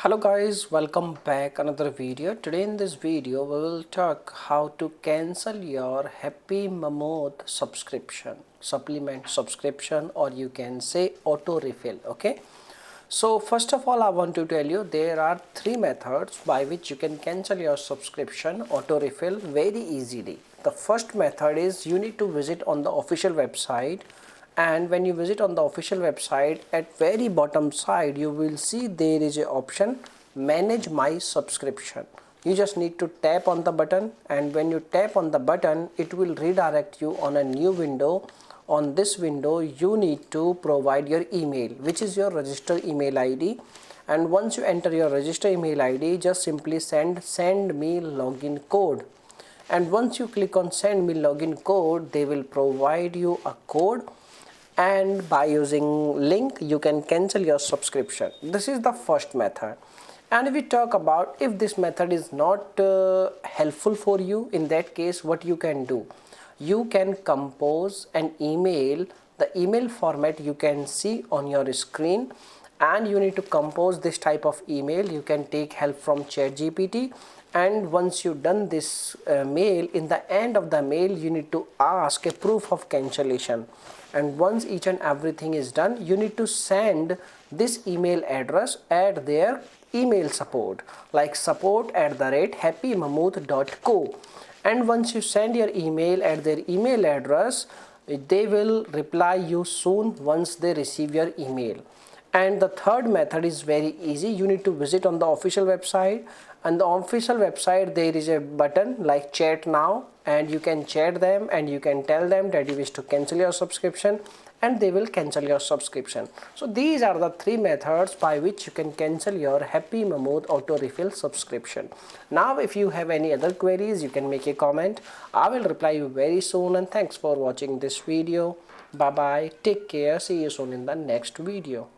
Hello guys, welcome back another video. Today in this video we will talk how to cancel your Happy Mammoth supplement subscription, or you can say auto refill. Okay, so first of all I want to tell you there are three methods by which you can cancel your subscription auto refill very easily. The first method is you need to visit on the official website, and when you visit on the official website, at very bottom side you will see there is a option manage my subscription. You just need to tap on the button, and when you tap on the button it will redirect you on a new window. On this window you need to provide your email, which is your registered email ID, and once you enter your registered email ID, just simply send me login code. And once you click on send me login code, they will provide you a code, and by using link you can cancel your subscription. This is the first method. And if we talk about if this method is not helpful for you, in that case what you can do, you can compose an email. The email format you can see on your screen, and you need to compose this type of email. You can take help from ChatGPT, and once you done this mail, in the end of the mail you need to ask a proof of cancellation. And once each and everything is done, you need to send this email address at their email support, like support@happymammoth.co. and once you send your email at their email address, they will reply you soon once they receive your email. And the third method is very easy. You need to visit on the official website, and the official website there is a button like chat now, and you can chat them and you can tell them that you wish to cancel your subscription, and they will cancel your subscription. So these are the three methods by which you can cancel your Happy Mammoth auto refill subscription. Now if you have any other queries, you can make a comment. I will reply you very soon, and thanks for watching this video. Bye bye, take care, see you soon in the next video.